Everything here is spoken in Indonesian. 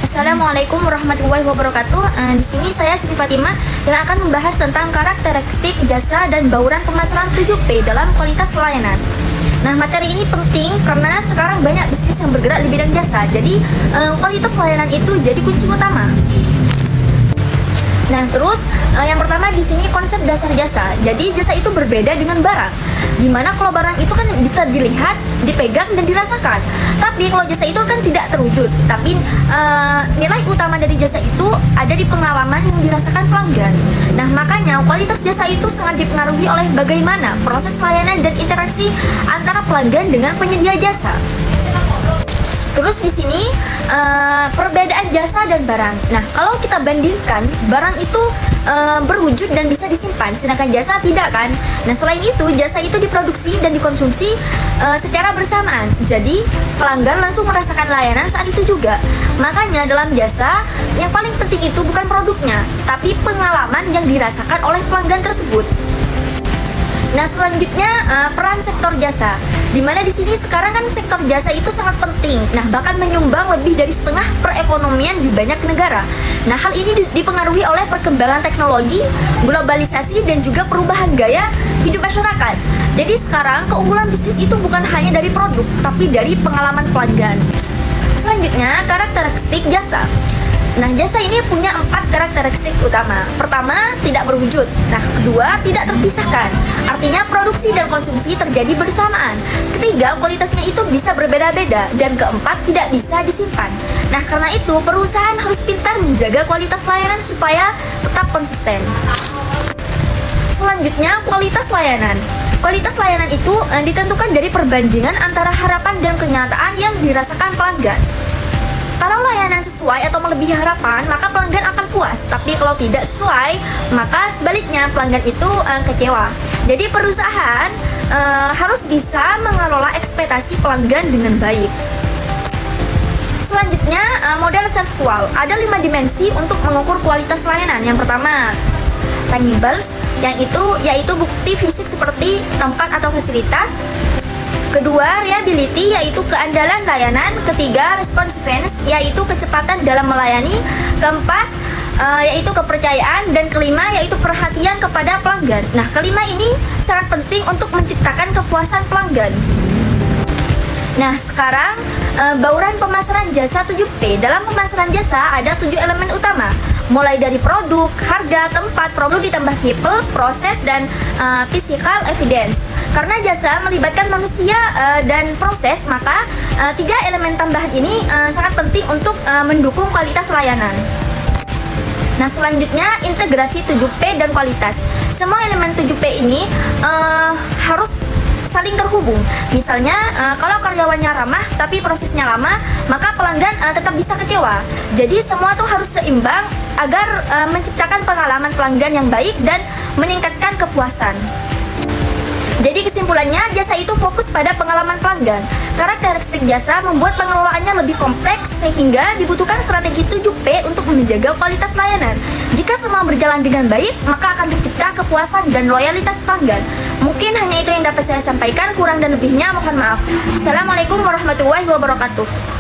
Assalamualaikum warahmatullahi wabarakatuh. Di sini saya Siti Fatimah yang akan membahas tentang karakteristik jasa dan bauran pemasaran 7P dalam kualitas layanan. Nah, materi ini penting karena sekarang banyak bisnis yang bergerak di bidang jasa. Jadi, kualitas layanan itu jadi kunci utama. Nah, terus yang pertama di sini konsep dasar jasa. Jadi jasa itu berbeda dengan barang. Dimana kalau barang itu kan bisa dilihat, dipegang dan dirasakan. Tapi kalau jasa itu kan tidak terwujud. Tapi nilai utama dari jasa itu ada di pengalaman yang dirasakan pelanggan. Nah, makanya kualitas jasa itu sangat dipengaruhi oleh bagaimana proses layanan dan interaksi antara pelanggan dengan penyedia jasa. Terus di sini perbedaan jasa dan barang. Nah, kalau kita bandingkan, barang itu berwujud dan bisa disimpan, sedangkan jasa tidak kan. Nah, selain itu jasa itu diproduksi dan dikonsumsi secara bersamaan. Jadi pelanggan langsung merasakan layanan saat itu juga. Makanya dalam jasa yang paling penting itu bukan produknya, tapi pengalaman yang dirasakan oleh pelanggan tersebut. Nah, selanjutnya peran sektor jasa, dimana di sini sekarang kan sektor jasa itu sangat penting. Nah, bahkan menyumbang lebih dari setengah perekonomian di banyak negara. Nah, hal ini dipengaruhi oleh perkembangan teknologi, globalisasi, dan juga perubahan gaya hidup masyarakat. Jadi sekarang keunggulan bisnis itu bukan hanya dari produk, tapi dari pengalaman pelanggan. Selanjutnya, karakteristik jasa. Nah, jasa ini punya 4 karakteristik utama. Pertama, tidak berwujud. Nah, kedua, tidak terpisahkan. Artinya produksi dan konsumsi terjadi bersamaan. Ketiga, kualitasnya itu bisa berbeda-beda. Dan keempat, tidak bisa disimpan. Nah, karena itu perusahaan harus pintar menjaga kualitas layanan supaya tetap konsisten. Selanjutnya, kualitas layanan. Kualitas layanan itu ditentukan dari perbandingan antara harapan dan kenyataan yang dirasakan pelanggan. Kalau layanan sesuai atau melebihi harapan, maka pelanggan akan puas. Tapi kalau tidak sesuai, maka sebaliknya pelanggan itu kecewa. Jadi perusahaan harus bisa mengelola ekspektasi pelanggan dengan baik. Selanjutnya, model self-qual. Ada 5 dimensi untuk mengukur kualitas layanan. Yang pertama, tangibles, yaitu bukti fisik seperti tempat atau fasilitas. Kedua, reliability, yaitu keandalan layanan. Ketiga, responsiveness, yaitu kecepatan dalam melayani. Keempat, yaitu kepercayaan. Dan kelima, yaitu perhatian kepada pelanggan. Nah, kelima ini sangat penting untuk menciptakan kepuasan pelanggan. Nah, sekarang bauran pemasaran jasa 7P. Dalam pemasaran jasa ada 7 elemen utama. Mulai dari produk, harga, tempat, perlu ditambah people, proses, dan physical evidence. Karena jasa melibatkan manusia dan proses, maka 3 elemen tambahan ini sangat penting untuk mendukung kualitas layanan. Nah, selanjutnya integrasi 7P dan kualitas. Semua elemen 7P ini harus saling terhubung. Misalnya, kalau karyawannya ramah tapi prosesnya lama, maka pelanggan tetap bisa kecewa. Jadi semua tuh harus seimbang agar menciptakan pengalaman pelanggan yang baik dan meningkatkan kepuasan. Jadi kesimpulannya, jasa itu fokus pada pengalaman pelanggan. Karakteristik jasa membuat pengelolaannya lebih kompleks sehingga dibutuhkan strategi 7P untuk menjaga kualitas layanan. Jika semua berjalan dengan baik, maka akan tercipta kepuasan dan loyalitas pelanggan. Mungkin hanya itu yang dapat saya sampaikan, kurang dan lebihnya mohon maaf. Assalamualaikum warahmatullahi wabarakatuh.